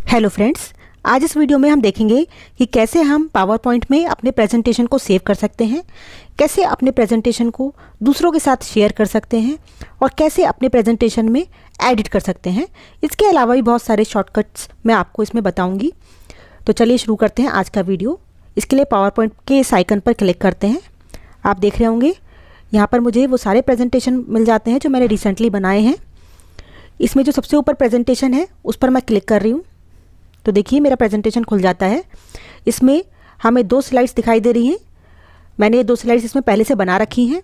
Hello friends, आज इस video में हम देखेंगे कि कैसे हम पावर पॉइंट में अपने प्रेजेंटेशन को सेव कर सकते हैं, कैसे अपने प्रेजेंटेशन को दूसरों के साथ शेयर कर सकते हैं और कैसे अपने प्रेजेंटेशन में एडिट कर सकते हैं। इसके अलावा भी बहुत सारे शॉर्टकट्स मैं आपको इसमें बताऊंगी। तो चलिए शुरू करते हैं आज का वीडियो। इसके लिए पावर पॉइंट के इस आइकन पर क्लिक करते हैं। आप देख रहे होंगे यहाँ पर मुझे वो सारे प्रेजेंटेशन मिल जाते हैं जो मैंने रिसेंटली बनाए हैं। इसमें जो सबसे ऊपर प्रेजेंटेशन है उस पर मैं क्लिक कर रही हूँ। तो देखिए मेरा प्रेजेंटेशन खुल जाता है। इसमें हमें 2 स्लाइड्स दिखाई दे रही हैं। मैंने ये 2 स्लाइड्स इसमें पहले से बना रखी हैं।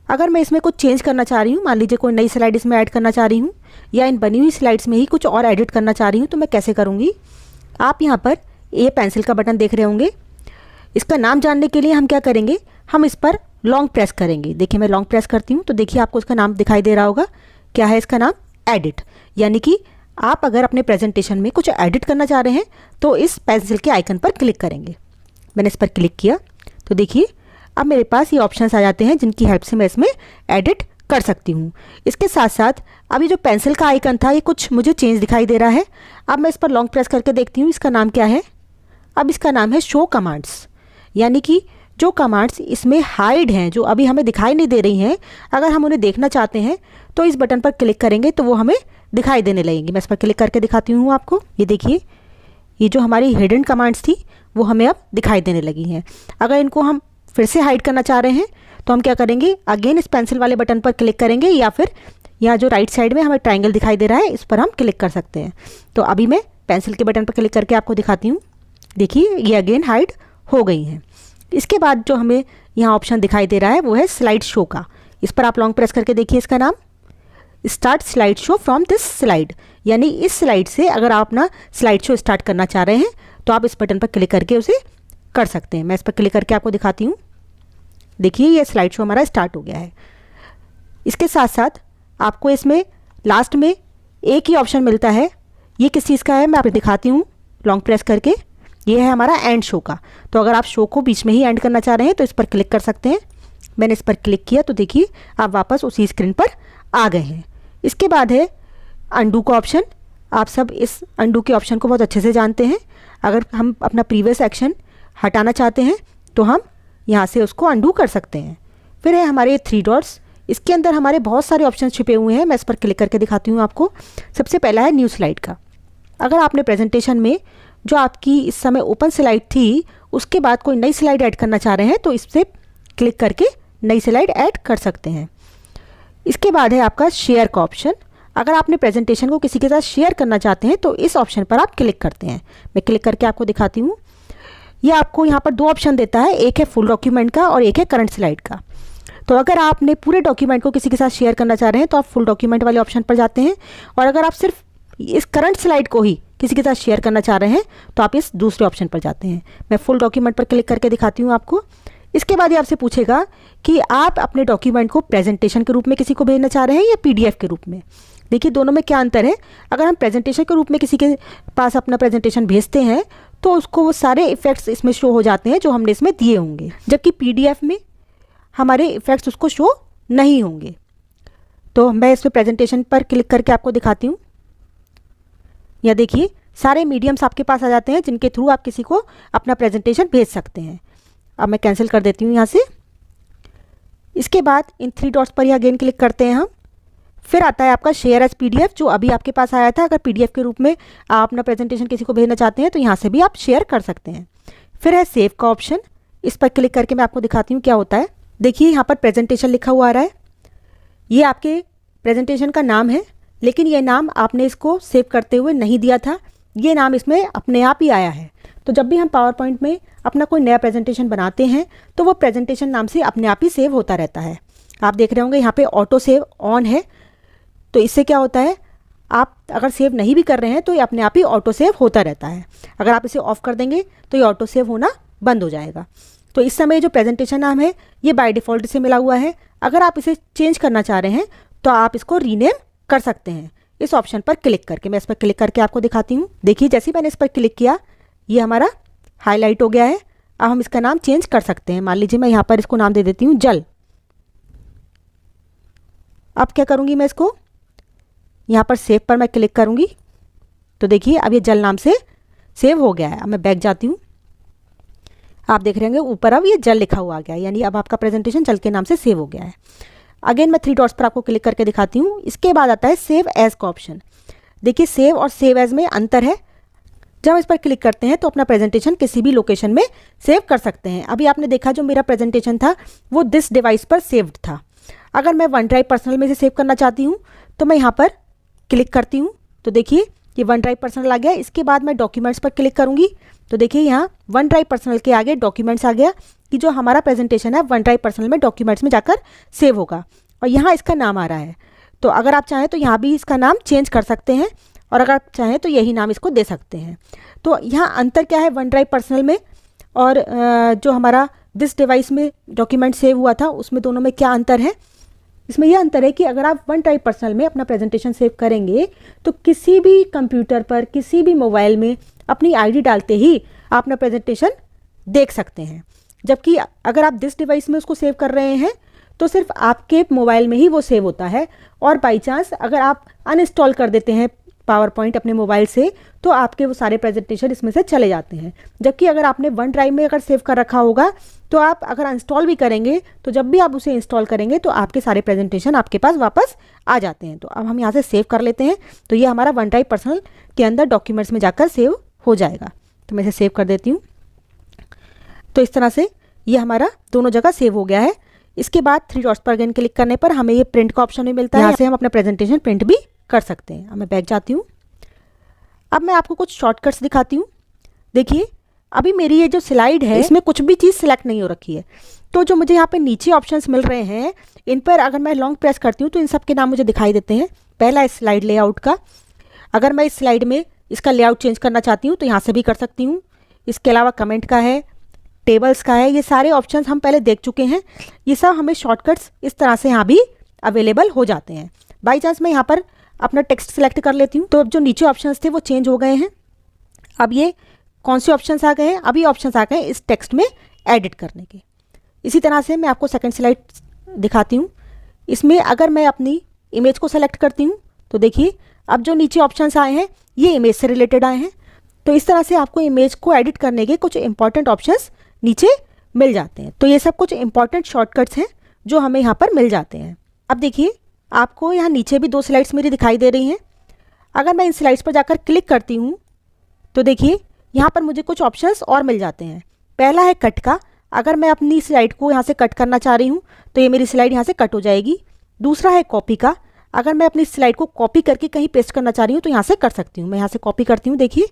अगर मैं इसमें कुछ चेंज करना चाह रही हूँ, मान लीजिए कोई नई स्लाइड इसमें ऐड करना चाह रही हूँ या इन बनी हुई स्लाइड्स में ही कुछ और एडिट करना चाह रही हूँ, तो मैं कैसे करूँगी। आप यहाँ पर ये पेंसिल का बटन देख रहे होंगे। इसका नाम जानने के लिए हम क्या करेंगे, हम इस पर लॉन्ग प्रेस करेंगे। देखिए मैं लॉन्ग प्रेस करती हूँ तो देखिए आपको इसका नाम दिखाई दे रहा होगा। क्या है इसका नाम? एडिट। यानी कि आप अगर अपने प्रेजेंटेशन में कुछ एडिट करना चाह रहे हैं तो इस पेंसिल के आइकन पर क्लिक करेंगे। मैंने इस पर क्लिक किया तो देखिए अब मेरे पास ये ऑप्शंस आ जाते हैं जिनकी हेल्प से मैं इसमें एडिट कर सकती हूँ। इसके साथ साथ अभी जो पेंसिल का आइकन था ये कुछ मुझे चेंज दिखाई दे रहा है। अब मैं इस पर लॉन्ग प्रेस करके देखती हूँ इसका नाम क्या है। अब इसका नाम है शो कमांड्स। यानी कि जो कमांड्स इसमें हाइड हैं, जो अभी हमें दिखाई नहीं दे रही हैं, अगर हम उन्हें देखना चाहते हैं तो इस बटन पर क्लिक करेंगे तो वो हमें दिखाई देने लगेंगी। मैं इस पर क्लिक करके दिखाती हूँ आपको। ये देखिए ये जो हमारी हिडन कमांड्स थी वो हमें अब दिखाई देने लगी हैं। अगर इनको हम फिर से हाइड करना चाह रहे हैं तो हम क्या करेंगे, अगेन इस पेंसिल वाले बटन पर क्लिक करेंगे या फिर यहाँ जो राइट साइड में हमें ट्राइंगल दिखाई दे रहा है इस पर हम क्लिक कर सकते हैं। तो अभी मैं पेंसिल के बटन पर क्लिक करके आपको दिखाती हूँ। देखिए ये अगेन हाइड हो गई हैं। इसके बाद जो हमें यहाँ ऑप्शन दिखाई दे रहा है वो है स्लाइड शो का। इस पर आप लॉन्ग प्रेस करके देखिए इसका नाम start slide show from this slide. यानी इस स्लाइड से अगर आप अपना स्लाइड शो स्टार्ट करना चाह रहे हैं तो आप इस बटन पर क्लिक करके उसे कर सकते हैं। मैं इस पर क्लिक करके आपको दिखाती हूँ। देखिए ये स्लाइड शो हमारा स्टार्ट हो गया है। इसके साथ साथ आपको इसमें लास्ट में एक ही ऑप्शन मिलता है। ये किस चीज़ का है मैं आपको दिखाती हूँ लॉन्ग प्रेस करके। ये है हमारा एंड शो का। तो अगर आप शो को बीच में ही एंड करना चाह रहे हैं तो इस पर क्लिक कर सकते हैं। मैंने इस पर क्लिक किया तो देखिए आप वापस उसी स्क्रीन पर आ गए हैं। इसके बाद है अंडू का ऑप्शन। आप सब इस अंडू के ऑप्शन को बहुत अच्छे से जानते हैं। अगर हम अपना प्रीवियस एक्शन हटाना चाहते हैं तो हम यहाँ से उसको अंडू कर सकते हैं। फिर है हमारे 3 डॉट्स। इसके अंदर हमारे बहुत सारे ऑप्शन छिपे हुए हैं। मैं इस पर क्लिक करके दिखाती हूँ आपको। सबसे पहला है न्यू स्लाइड का। अगर आपने प्रेजेंटेशन में जो आपकी इस समय ओपन स्लाइड थी उसके बाद कोई नई स्लाइड ऐड करना चाह रहे हैं तो इस पर क्लिक करके नई स्लाइड ऐड कर सकते हैं। इसके बाद है आपका शेयर का ऑप्शन। अगर आपने प्रेजेंटेशन को किसी के साथ शेयर करना चाहते हैं तो इस ऑप्शन पर आप क्लिक करते हैं। मैं क्लिक करके आपको दिखाती हूँ। ये आपको यहाँ पर 2 ऑप्शन देता है, एक है फुल डॉक्यूमेंट का और एक है करंट स्लाइड का। तो अगर आपने पूरे डॉक्यूमेंट को किसी के साथ शेयर करना चाह रहे हैं तो आप फुल डॉक्यूमेंट वाले ऑप्शन पर जाते हैं, और अगर आप सिर्फ इस करंट स्लाइड को ही किसी के साथ शेयर करना चाह रहे हैं तो आप इस दूसरे ऑप्शन पर जाते हैं। मैं फुल डॉक्यूमेंट पर क्लिक करके दिखाती हूँ आपको। इसके बाद ये आपसे पूछेगा कि आप अपने डॉक्यूमेंट को प्रेजेंटेशन के रूप में किसी को भेजना चाह रहे हैं या पीडीएफ के रूप में। देखिए दोनों में क्या अंतर है। अगर हम प्रेजेंटेशन के रूप में किसी के पास अपना प्रेजेंटेशन भेजते हैं तो उसको वो सारे इफेक्ट्स इसमें शो हो जाते हैं जो हमने इसमें दिए होंगे, जबकि पीडीएफ में हमारे इफेक्ट्स उसको शो नहीं होंगे। तो मैं इसमें प्रेजेंटेशन पर क्लिक करके आपको दिखाती हूँ। या देखिए सारे मीडियम्स आपके पास आ जाते हैं जिनके थ्रू आप किसी को अपना प्रेजेंटेशन भेज सकते हैं। अब मैं कैंसिल कर देती हूँ यहाँ से। इसके बाद इन 3 डॉट्स पर ही अगेन क्लिक करते हैं हम। फिर आता है आपका शेयर एज पीडीएफ, जो अभी आपके पास आया था। अगर पीडीएफ के रूप में आप अपना प्रेजेंटेशन किसी को भेजना चाहते हैं तो यहाँ से भी आप शेयर कर सकते हैं। फिर है सेव का ऑप्शन। इस पर क्लिक करके मैं आपको दिखाती हूँ क्या होता है। देखिए यहाँ पर प्रेजेंटेशन लिखा हुआ आ रहा है। ये आपके प्रेजेंटेशन का नाम है, लेकिन ये नाम आपने इसको सेव करते हुए नहीं दिया था। ये नाम इसमें अपने आप ही आया है। तो जब भी हम पावर पॉइंट में अपना कोई नया प्रेजेंटेशन बनाते हैं तो वो प्रेजेंटेशन नाम से अपने आप ही सेव होता रहता है। आप देख रहे होंगे यहाँ पे ऑटो सेव ऑन है। तो इससे क्या होता है, आप अगर सेव नहीं भी कर रहे हैं तो ये अपने आप ही ऑटो सेव होता रहता है। अगर आप इसे ऑफ कर देंगे तो ये ऑटो सेव होना बंद हो जाएगा। तो इस समय जो प्रेजेंटेशन नाम है ये बाय डिफ़ॉल्ट से मिला हुआ है। अगर आप इसे चेंज करना चाह रहे हैं तो आप इसको रीनेम कर सकते हैं इस ऑप्शन पर क्लिक करके। मैं इस पर क्लिक करके आपको दिखाती हूँ। देखिए जैसे ही मैंने इस पर क्लिक किया ये हमारा हाईलाइट हो गया है। अब हम इसका नाम चेंज कर सकते हैं। मान लीजिए मैं यहाँ पर इसको नाम दे देती हूँ जल। अब क्या करूँगी, मैं इसको यहाँ पर सेव पर मैं क्लिक करूँगी। तो देखिए अब ये जल नाम से सेव हो गया है। अब मैं बैक जाती हूँ, आप देख रहे होंगे ऊपर अब ये जल लिखा हुआ आ गया है, यानी अब आपका प्रेजेंटेशन जल के नाम से सेव हो गया है। अगेन मैं 3 डॉट्स पर आपको क्लिक करके दिखाती हूँ। इसके बाद आता है सेव एज का ऑप्शन। देखिए सेव और सेव एज में अंतर है। जब हम इस पर क्लिक करते हैं तो अपना प्रेजेंटेशन किसी भी लोकेशन में सेव कर सकते हैं। अभी आपने देखा जो मेरा प्रेजेंटेशन था वो दिस डिवाइस पर सेव्ड था। अगर मैं वन ड्राइव पर्सनल में से सेव करना चाहती हूँ तो मैं यहाँ पर क्लिक करती हूँ, तो देखिए ये वन ड्राइव पर्सनल आ गया। इसके बाद मैं डॉक्यूमेंट्स पर क्लिक करूँगी तो देखिए यहाँ वन ड्राइव पर्सनल के आगे डॉक्यूमेंट्स आ गया कि जो हमारा प्रेजेंटेशन है वन ड्राइव पर्सनल में डॉक्यूमेंट्स में जाकर सेव होगा और यहाँ इसका नाम आ रहा है। तो अगर आप चाहें तो यहाँ भी इसका नाम चेंज कर सकते हैं और अगर आप चाहें तो यही नाम इसको दे सकते हैं। तो यहाँ अंतर क्या है वन ड्राइव पर्सनल में और जो हमारा दिस डिवाइस में डॉक्यूमेंट सेव हुआ था उसमें, दोनों में क्या अंतर है? इसमें यह अंतर है कि अगर आप वन ड्राइव पर्सनल में अपना प्रेजेंटेशन सेव करेंगे तो किसी भी कंप्यूटर पर, किसी भी मोबाइल में अपनी आईडी डालते ही आप अपना प्रेजेंटेशन देख सकते हैं। जबकि अगर आप दिस डिवाइस में उसको सेव कर रहे हैं तो सिर्फ आपके मोबाइल में ही वो सेव होता है और बाई चांस अगर आप अनइंस्टॉल कर देते हैं पावर पॉइंट अपने मोबाइल से तो आपके वो सारे प्रेजेंटेशन इसमें से चले जाते हैं। जबकि अगर आपने वन ड्राइव में अगर सेव कर रखा होगा तो आप अगर इंस्टॉल भी करेंगे तो जब भी आप उसे इंस्टॉल करेंगे तो आपके सारे प्रेजेंटेशन आपके पास वापस आ जाते हैं। तो अब हम यहाँ से सेव कर लेते हैं। तो ये हमारा वन ड्राइव पर्सनल के अंदर डॉक्यूमेंट्स में जाकर सेव हो जाएगा। तो मैं इसे सेव कर देती हूँ। तो इस तरह से ये हमारा दोनों जगह सेव हो गया है। इसके बाद 3 डॉट्स पर अगेन क्लिक करने पर हमें ये प्रिंट का ऑप्शन भी मिलता है। यहाँ से हम अपना प्रेजेंटेशन प्रिंट भी कर सकते हैं। अब मैं बैक जाती हूँ। अब मैं आपको कुछ शॉर्टकट्स दिखाती हूँ। देखिए अभी मेरी ये जो स्लाइड है इसमें कुछ भी चीज़ सिलेक्ट नहीं हो रखी है। तो जो मुझे यहाँ पे नीचे ऑप्शंस मिल रहे हैं इन पर अगर मैं लॉन्ग प्रेस करती हूँ तो इन सब के नाम मुझे दिखाई देते हैं। पहला है स्लाइड लेआउट का। अगर मैं इस स्लाइड में इसका लेआउट चेंज करना चाहती हूँ तो यहाँ से भी कर सकती हूँ। इसके अलावा कमेंट का है, टेबल्स का है, ये सारे ऑप्शंस हम पहले देख चुके हैं। ये सब हमें शॉर्टकट्स इस तरह से यहाँ भी अवेलेबल हो जाते हैं। बाई चांस मैं यहाँ पर अपना टेक्स्ट सेलेक्ट कर लेती हूँ तो जो नीचे ऑप्शंस थे वो चेंज हो गए हैं। अब ये कौन से ऑप्शंस आ गए हैं? अभी ऑप्शंस आ गए हैं इस टेक्स्ट में एडिट करने के। इसी तरह से मैं आपको सेकंड स्लाइड दिखाती हूँ। इसमें अगर मैं अपनी इमेज को सेलेक्ट करती हूँ तो देखिए अब जो नीचे ऑप्शंस आए हैं ये इमेज से रिलेटेड आए हैं। तो इस तरह से आपको इमेज को एडिट करने के कुछ इंपॉर्टेंट ऑप्शंस नीचे मिल जाते हैं। तो ये सब कुछ इंपॉर्टेंट शॉर्टकट्स हैं जो हमें यहाँ पर मिल जाते हैं। अब देखिए आपको यहाँ नीचे भी 2 स्लाइड्स मेरी दिखाई दे रही हैं। अगर मैं इन स्लाइड्स पर जाकर क्लिक करती हूँ तो देखिए यहाँ पर मुझे कुछ ऑप्शंस और मिल जाते हैं। पहला है कट का। अगर मैं अपनी स्लाइड को यहाँ से कट करना चाह रही हूँ तो ये मेरी स्लाइड यहाँ से कट हो जाएगी। दूसरा है कॉपी का। अगर मैं अपनी स्लाइड को कॉपी करके कहीं पेस्ट करना चाह रही हूँ तो यहाँ से कर सकती हूँ। मैं यहाँ से कॉपी करती हूँ। देखिए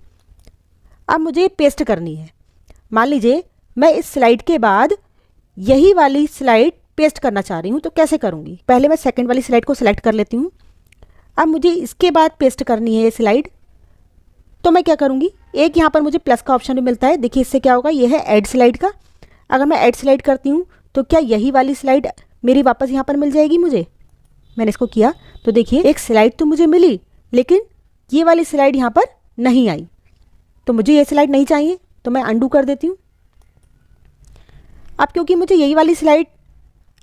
अब मुझे पेस्ट करनी है। मान लीजिए मैं इस स्लाइड के बाद यही वाली स्लाइड पेस्ट करना चाह रही हूँ तो कैसे करूँगी? पहले मैं सेकंड वाली स्लाइड को सिलेक्ट कर लेती हूँ। अब मुझे इसके बाद पेस्ट करनी है ये स्लाइड, तो मैं क्या करूँगी? एक यहाँ पर मुझे प्लस का ऑप्शन भी मिलता है। देखिए इससे क्या होगा, ये है ऐड स्लाइड का। अगर मैं ऐड स्लाइड करती हूँ तो क्या यही वाली स्लाइड मेरी वापस यहाँ पर मिल जाएगी मुझे? मैंने इसको किया तो देखिए एक स्लाइड तो मुझे मिली लेकिन ये वाली स्लाइड यहाँ पर नहीं आई। तो मुझे ये स्लाइड नहीं चाहिए तो मैं अंडू कर देती हूँ। अब क्योंकि मुझे यही वाली स्लाइड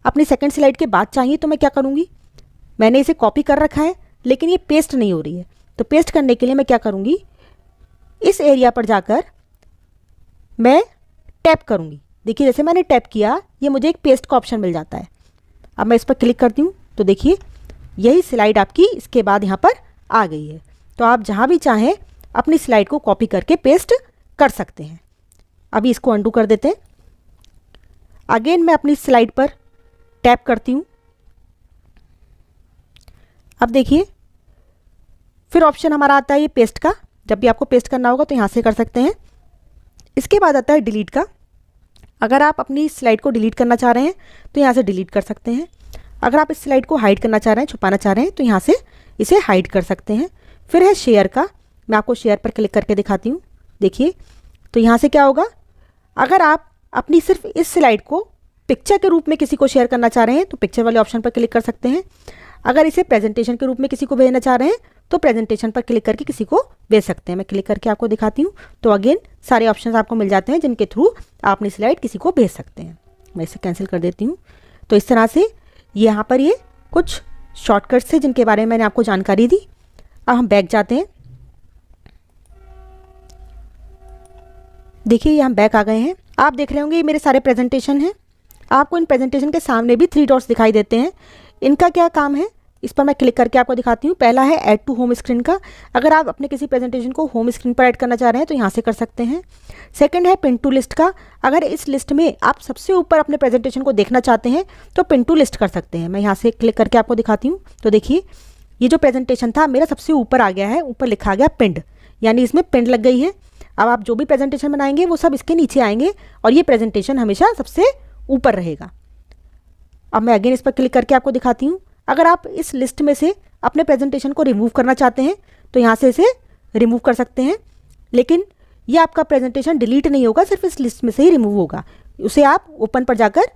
अपनी सेकंड स्लाइड के बाद चाहिए तो मैं क्या करूँगी? मैंने इसे कॉपी कर रखा है लेकिन ये पेस्ट नहीं हो रही है। तो पेस्ट करने के लिए मैं क्या करूँगी? इस एरिया पर जाकर मैं टैप करूँगी। देखिए जैसे मैंने टैप किया ये मुझे एक पेस्ट का ऑप्शन मिल जाता है। अब मैं इस पर क्लिक करती हूँ तो देखिए यही स्लाइड आपकी इसके बाद यहाँ पर आ गई है। तो आप जहाँ भी चाहें अपनी स्लाइड को कॉपी करके पेस्ट कर सकते हैं। अभी इसको अंडू कर देते हैं। अगेन मैं अपनी स्लाइड पर टैप करती हूँ। अब देखिए फिर ऑप्शन हमारा आता है ये पेस्ट का। जब भी आपको पेस्ट करना होगा तो यहाँ से कर सकते हैं। इसके बाद आता है डिलीट का। अगर आप अपनी स्लाइड को डिलीट करना चाह रहे हैं तो यहाँ से डिलीट कर सकते हैं। अगर आप इस स्लाइड को हाइड करना चाह रहे हैं, छुपाना चाह रहे हैं तो यहाँ से इसे हाइड कर सकते हैं। फिर है शेयर का। मैं आपको शेयर पर क्लिक करके दिखाती हूँ। देखिए तो यहाँ से क्या होगा, अगर आप अपनी सिर्फ इस स्लाइड को पिक्चर के रूप में किसी को शेयर करना चाह रहे हैं तो पिक्चर वाले ऑप्शन पर क्लिक कर सकते हैं। अगर इसे प्रेजेंटेशन के रूप में किसी को भेजना चाह रहे हैं तो प्रेजेंटेशन पर क्लिक करके किसी को भेज सकते हैं। मैं क्लिक करके आपको दिखाती हूँ तो अगेन सारे ऑप्शंस आपको मिल जाते हैं जिनके थ्रू आप अपनी स्लाइड किसी को भेज सकते हैं। मैं इसे कैंसिल कर देती हूँ। तो इस तरह से यहाँ पर ये कुछ शॉर्टकट्स थे जिनके बारे में मैंने आपको जानकारी दी। अब हम बैक जाते हैं। देखिए ये हम बैक आ गए हैं। आप देख रहे होंगे ये मेरे सारे प्रेजेंटेशन हैं। आपको इन प्रेजेंटेशन के सामने भी 3 डॉट्स दिखाई देते हैं। इनका क्या काम है, इस पर मैं क्लिक करके आपको दिखाती हूँ। पहला है ऐड टू होम स्क्रीन का। अगर आप अपने किसी प्रेजेंटेशन को होम स्क्रीन पर ऐड करना चाह रहे हैं तो यहाँ से कर सकते हैं। सेकंड है पिन टू लिस्ट का। अगर इस लिस्ट में आप सबसे ऊपर अपने प्रेजेंटेशन को देखना चाहते हैं तो पिन टू लिस्ट कर सकते हैं। मैं यहाँ से क्लिक करके आपको दिखाती हूँ। तो देखिए ये जो प्रेजेंटेशन था मेरा सबसे ऊपर आ गया है, ऊपर लिखा गया पिंड, यानी इसमें पिंड लग गई है। अब आप जो भी प्रेजेंटेशन बनाएंगे वो सब इसके नीचे आएंगे और ये प्रेजेंटेशन हमेशा सबसे ऊपर रहेगा। अब मैं अगेन इस पर क्लिक करके आपको दिखाती हूँ। अगर आप इस लिस्ट में से अपने प्रेजेंटेशन को रिमूव करना चाहते हैं तो यहाँ से इसे रिमूव कर सकते हैं, लेकिन ये आपका प्रेजेंटेशन डिलीट नहीं होगा, सिर्फ इस लिस्ट में से ही रिमूव होगा। उसे आप ओपन पर जाकर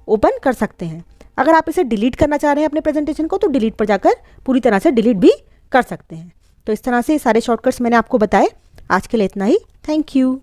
ओपन कर सकते हैं। अगर आप इसे डिलीट करना चाह रहे हैं अपने प्रेजेंटेशन को तो डिलीट पर जाकर पूरी तरह से डिलीट भी कर सकते हैं। तो इस तरह से सारे शॉर्टकट्स मैंने आपको बताए। आज के लिए इतना ही। Thank you.